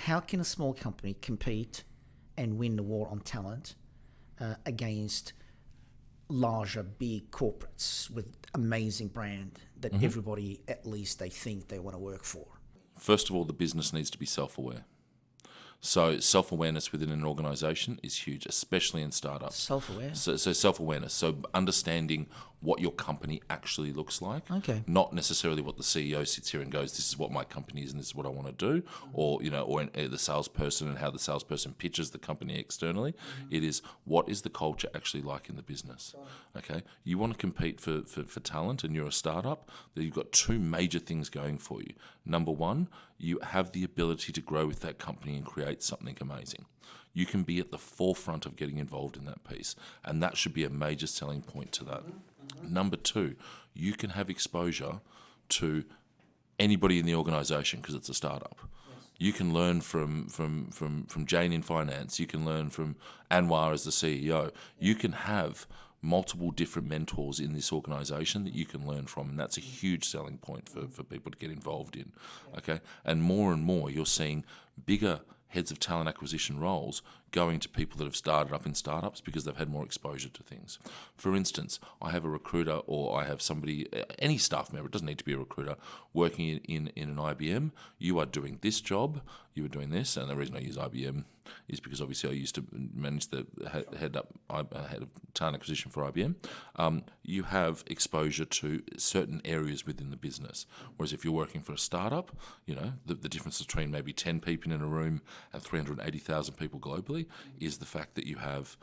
how can a small company compete and win the war on talent against larger, big corporates with amazing brand that everybody, at least they think they want to work for? First of all, the business needs to be self-aware. So self-awareness within an organisation is huge, especially in startups. Self-aware? So self-awareness. So understanding what your company actually looks like. Okay. Not necessarily what the CEO sits here and goes, this is what my company is and this is what I want to do. Or, the salesperson and how the salesperson pitches the company externally. It is, what is the culture actually like in the business? Okay. You want to compete for talent and you're a startup, then you've got two major things going for you. Number one, you have the ability to grow with that company and create something amazing. You can be at the forefront of getting involved in that piece, and that should be a major selling point to that. Number two, you can have exposure to anybody in the organisation because it's a startup. You can learn from Jane in finance. You can learn from Anwar as the CEO. You can have multiple different mentors in this organisation that you can learn from, and that's a huge selling point for people to get involved in. Okay, and more you're seeing bigger heads of talent acquisition roles going to people that have started up in startups because they've had more exposure to things. For instance, I have a recruiter or I have somebody, any staff member, it doesn't need to be a recruiter, working in an IBM. You are doing this job, you are doing this, and the reason I use IBM is because obviously I used to manage the head of talent acquisition for IBM. You have exposure to certain areas within the business. Whereas if you're working for a startup, the difference between maybe 10 people in a room and 380,000 people globally is the fact that you have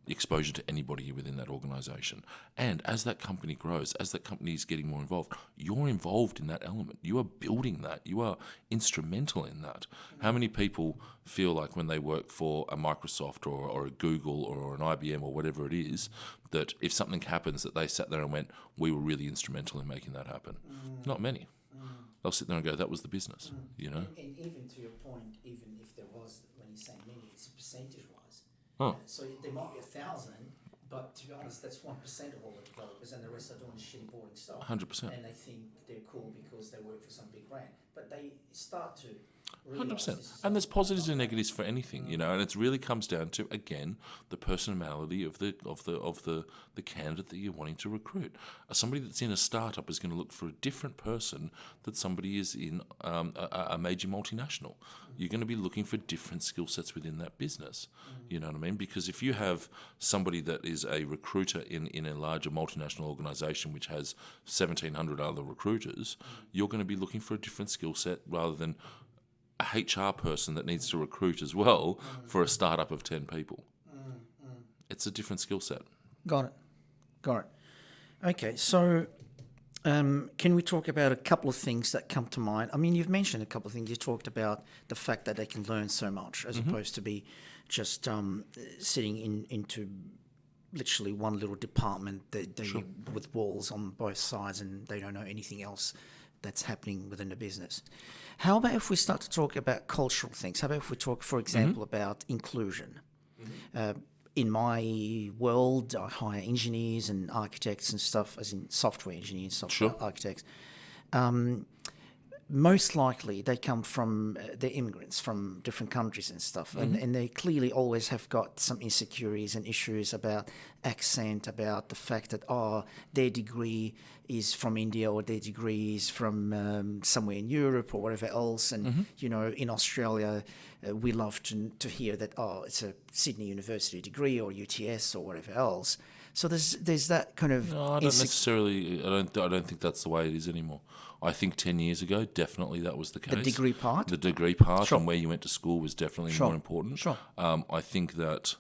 exposure to anybody within that organisation. And as that company grows, as that company is getting more involved, you're involved in that element. You are building that. You are instrumental in that. How many people feel like when they work for a Microsoft or a Google or an IBM or whatever it is, that if something happens that they sat there and went, we were really instrumental in making that happen? Not many. They'll sit there and go, that was the business, And even to your point, even if there was, when you say many, it's percentage-wise. So there might be 1,000, but to be honest, that's 1% of all the developers, and the rest are doing shitty, boring stuff. 100%. And they think they're cool because they work for some big brand, but they start to realise 100%. And there's positives and negatives for anything, and it really comes down to, again, the personality of the candidate that you're wanting to recruit. Somebody that's in a startup is going to look for a different person that somebody is in a major multinational. You're going to be looking for different skill sets within that business. You know what I mean? Because if you have somebody that is a recruiter in a larger multinational organisation which has 1,700 other recruiters, you're going to be looking for a different skill set rather than a HR person that needs to recruit as well for a startup of 10 people. It's a different skill set. Got it. Okay, so can we talk about a couple of things that come to mind? I mean, you've mentioned a couple of things. You talked about the fact that they can learn so much as opposed to be just sitting into literally one little department with walls on both sides and they don't know anything else that's happening within the business. How about if we start to talk about cultural things? How about if we talk, for example, about inclusion? In my world, I hire engineers and architects and stuff, as in software engineers, software architects. Most likely they come from, they're immigrants from different countries and stuff. And they clearly always have got some insecurities and issues about accent, about the fact that, their degree is from India or their degree is from somewhere in Europe or whatever else. And, in Australia, we love to hear that, it's a Sydney University degree or UTS or whatever else. So there's that kind of... No, I don't necessarily... I don't think that's the way it is anymore. I think 10 years ago, definitely that was the case. The degree part? The degree part and where you went to school was definitely more important. I think that,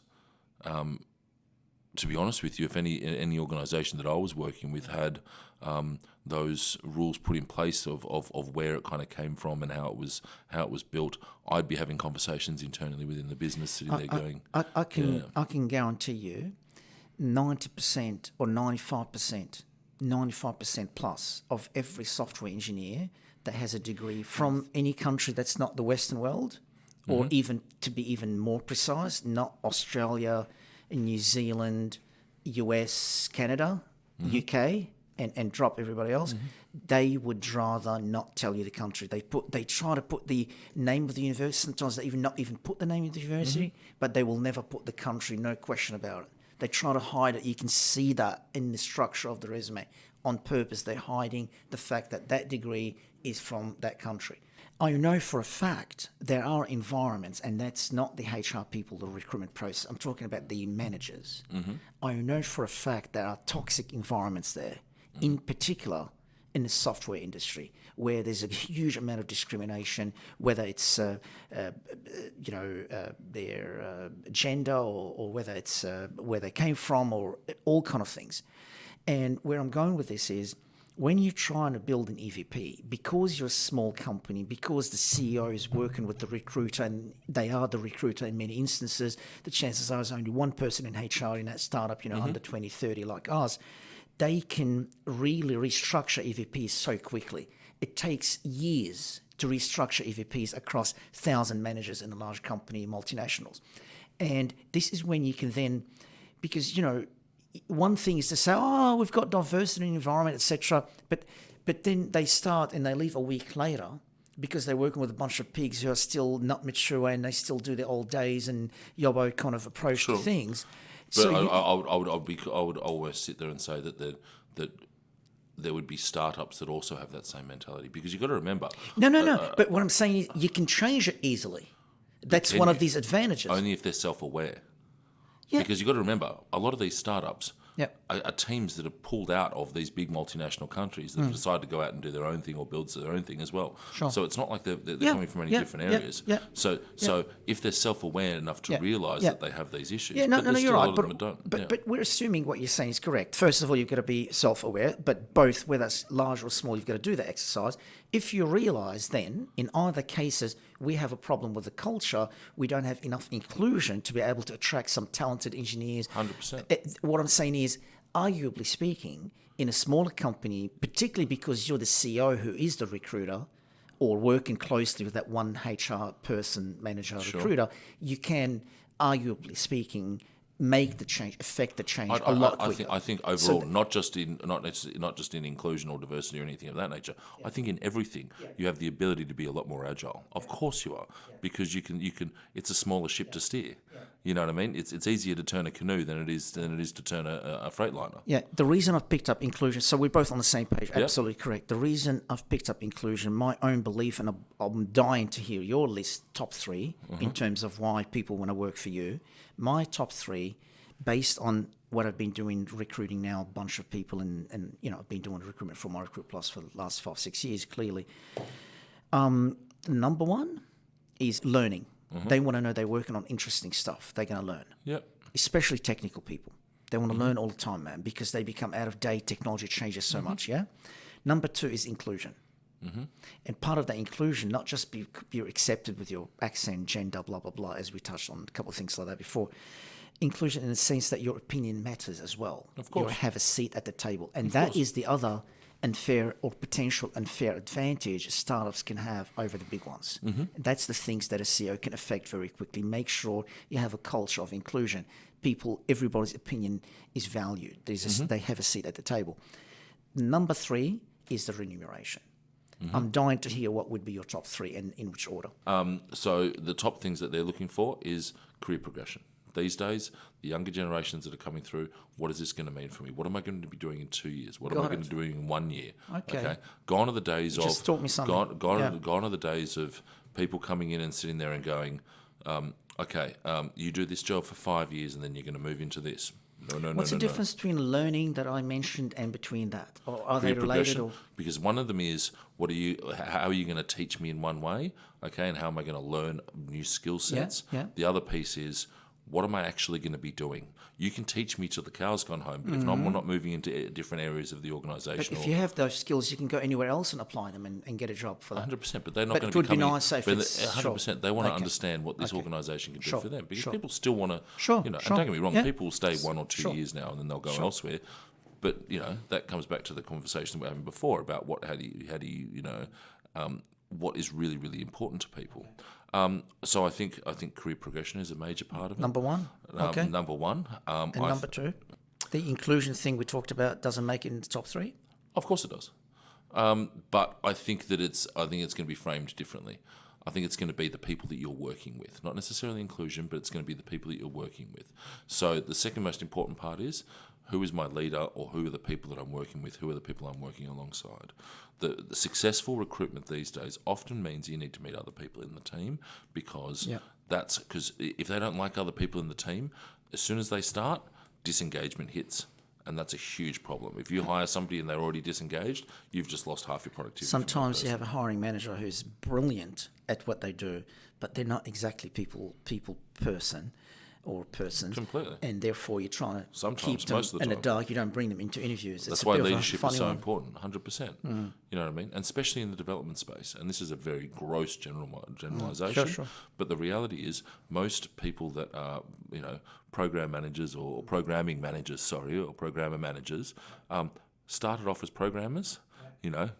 to be honest with you, if any organisation that I was working with had those rules put in place of where it kind of came from and how it was built, I'd be having conversations internally within the business sitting there going... I can guarantee you 90% or 95% plus of every software engineer that has a degree from any country that's not the Western world, or even, to be even more precise, not Australia, New Zealand, US, Canada, UK, and drop everybody else, they would rather not tell you the country. They try to put the name of the university. Sometimes they not even put the name of the university, but they will never put the country. No question about it. They try to hide it. You can see that in the structure of the resume. On purpose, they're hiding the fact that that degree is from that country. I know for a fact there are environments, and that's not the HR people, the recruitment process. I'm talking about the managers. I know for a fact there are toxic environments there, in particular in the software industry, where there's a huge amount of discrimination, whether it's their gender or whether it's where they came from or all kind of things. And where I'm going with this is, when you're trying to build an EVP, because you're a small company, because the CEO is working with the recruiter and they are the recruiter in many instances, the chances are there's only one person in HR in that startup, under 20, 30 like us, they can really restructure EVPs so quickly. It takes years to restructure EVPs across 1,000 managers in a large company, multinationals. And this is when you can then, because, one thing is to say, we've got diversity in the environment, etc. But then they start and they leave a week later because they're working with a bunch of pigs who are still not mature and they still do their old days and yobbo kind of approach to things. But So I would always sit there and say that there would be startups that also have that same mentality, because you've got to remember. No. But what I'm saying is you can change it easily. That's one of these advantages. Only if they're self-aware. Yeah. Because you've got to remember, a lot of these startups Yep. are teams that have pulled out of these big multinational countries that have decided to go out and do their own thing or build their own thing as well. Sure. So it's not like they're coming from any different areas. Yeah. So if they're self-aware enough to realise that they have these issues, no, you're right. A lot of them don't. But we're assuming what you're saying is correct. First of all, you've got to be self-aware, but both, whether it's large or small, you've got to do the exercise. If you realise then, in either cases, we have a problem with the culture, we don't have enough inclusion to be able to attract some talented engineers. 100%. What I'm saying is, arguably speaking, in a smaller company, particularly because you're the CEO who is the recruiter or working closely with that one HR person, manager, recruiter, you can, arguably speaking, make the change, affect the change a lot quicker. I think overall, not just in inclusion or diversity or anything of that nature. I think in everything you have the ability to be a lot more agile. Of course you are, because you can. It's a smaller ship to steer. You know what I mean? It's easier to turn a canoe than it is to turn a freightliner. Yeah, the reason I've picked up inclusion, so we're both on the same page, absolutely correct. The reason I've picked up inclusion, my own belief, and I'm dying to hear your list, top three, in terms of why people want to work for you. My top three, based on what I've been doing, recruiting now a bunch of people, and I've been doing recruitment for my Recruit Plus for the last 5-6 years, clearly. Number one is learning. They want to know they're working on interesting stuff. They're going to learn. Yep. Especially technical people. They want to learn all the time, man, because they become out of date. Technology changes so much, yeah? Number two is inclusion. And part of that inclusion, not just you're accepted with your accent, gender, blah, blah, blah, as we touched on a couple of things like that before. Inclusion in the sense that your opinion matters as well. Of course. You have a seat at the table. And that is the other unfair or potential unfair advantage startups can have over the big ones. That's the things that a CEO can affect very quickly. Make sure you have a culture of inclusion. Everybody's opinion is valued. They have a seat at the table. Number three is the remuneration. I'm dying to hear what would be your top three and in which order. So the top things that they're looking for is career progression. These days, the younger generations that are coming through, what is this going to mean for me? What am I going to be doing in 2 years? What am I going to be doing in 1 year? Okay. Gone are the days Just taught me something. Gone are the days of people coming in and sitting there and going, you do this job for 5 years and then you're going to move into this. No. What's the difference between learning that I mentioned and between that? Or are they related? Or? Because one of them is, how are you going to teach me in one way? Okay, and how am I going to learn new skill sets? Yeah. The other piece is, what am I actually going to be doing? You can teach me till the cow's gone home, but if not, we're not moving into different areas of the organisation. But if you have those skills, you can go anywhere else and apply them and get a job for that. 100%, but they're not going to be coming... But it would be nice if it's... 100%, they want to understand what this organisation can do for them, because people still want to... And don't get me wrong, people will stay 1 or 2 years now and then they'll go elsewhere. But, that comes back to the conversation we were having before about how do you what is really, really important to people. So I think career progression is a major part of it. Number one? Number one. And number two? The inclusion thing we talked about doesn't make it in the top three? Of course it does. But I think it's going to be framed differently. I think it's going to be the people that you're working with, not necessarily inclusion, but it's going to be the people that you're working with. So the second most important part is, who is my leader, or who are the people that I'm working with? Who are the people I'm working alongside? The successful recruitment these days often means you need to meet other people in the team, because because if they don't like other people in the team, as soon as they start, disengagement hits. And that's a huge problem. If you hire somebody and they're already disengaged, you've just lost half your productivity. Sometimes you have a hiring manager who's brilliant at what they do, but they're not exactly people person or persons. Completely. And therefore you're trying to Sometimes, keep them most of the in the time. dark. You don't bring them into interviews. That's It's why a bit leadership of a funny is so one. important, 100%. You know what I mean? And especially in the development space. And this is a very gross generalisation. Sure. But the reality is, most people that are, program managers or programming managers, or programmer managers, started off as programmers,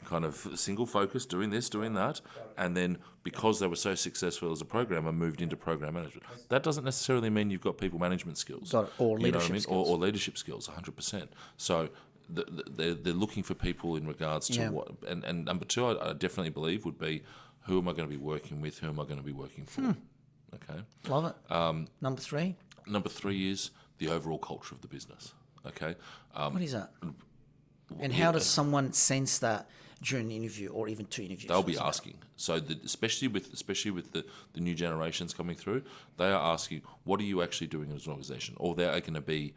kind of single focus, doing this, doing that, and then because they were so successful as a programmer, moved into program management. That doesn't necessarily mean you've got people management skills. Got it. Or leadership skills. Or leadership skills, 100%. So they're looking for people in regards to what, and number two, I definitely believe would be, who am I going to be working with? Who am I going to be working for? Okay. Love it. Number three? Number three is the overall culture of the business. Okay. What is that? And how does someone sense that during the interview, or even two interviews? They'll be asking. So especially with the new generations coming through, they are asking, what are you actually doing as an organisation? Or they're going to be,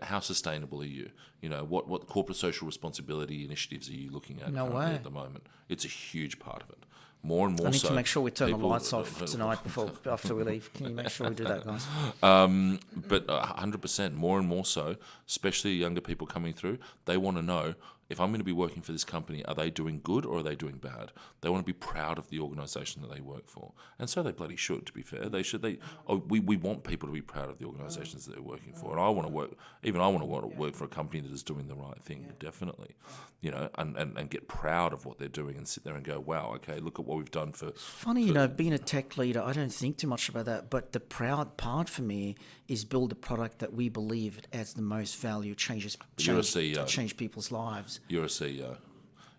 how sustainable are you? What corporate social responsibility initiatives are you looking at currently at the moment? It's a huge part of it. More and more so. I need to make sure we turn the lights off tonight after we leave. Can you make sure we do that, guys? But 100%, more and more so, especially younger people coming through, they want to know, if I'm going to be working for this company, are they doing good or are they doing bad? They want to be proud of the organisation that they work for. And so they bloody should, to be fair. They should. We want people to be proud of the organisations that they're working for. And I want to work for a company that is doing the right thing, definitely. And get proud of what they're doing and sit there and go, wow, okay, look at what we've done for... Funny, being a tech leader, I don't think too much about that, but the proud part for me is build a product that we believe adds the most value, change people's lives. You're a CEO.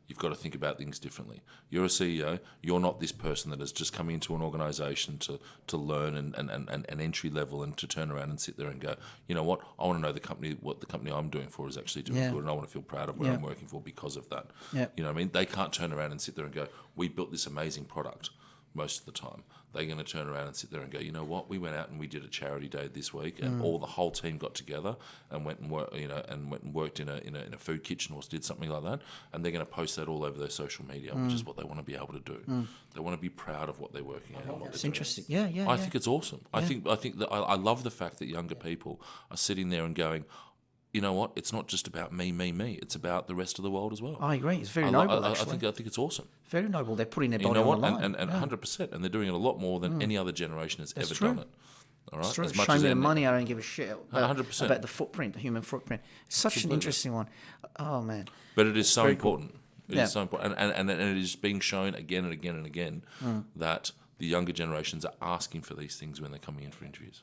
You've got to think about things differently. You're a CEO. You're not this person that has just come into an organisation to learn and entry level, and to turn around and sit there and go, you know what, I want to know what the company I'm doing for is actually doing good, and I want to feel proud of where I'm working for because of that. Yeah. You know what I mean? They can't turn around and sit there and go, we built this amazing product. Most of the time, they're going to turn around and sit there and go, you know what, we went out and we did a charity day this week, and the whole team got together and went and worked in a food kitchen, or did something like that, and they're going to post that all over their social media, which is what they want to be able to do. They want to be proud of what they're working at. And what It's they're interesting. doing. Yeah. I think it's awesome. I think that I love the fact that younger people are sitting there and going, you know what? It's not just about me. It's about the rest of the world as well. I agree. It's very noble, I actually. think it's awesome. Very noble. They're putting their body You know on what? the line. And 100%. And they're doing it a lot more than any other generation has ever true. done it. All right? It's true. As much Show as me the any- money, I don't give a shit 100%. about the footprint, the human footprint. It's such an interesting one. Oh, man. But it is so very important. cool. It is so important. And it is being shown again and again and again that the younger generations are asking for these things when they're coming in for interviews.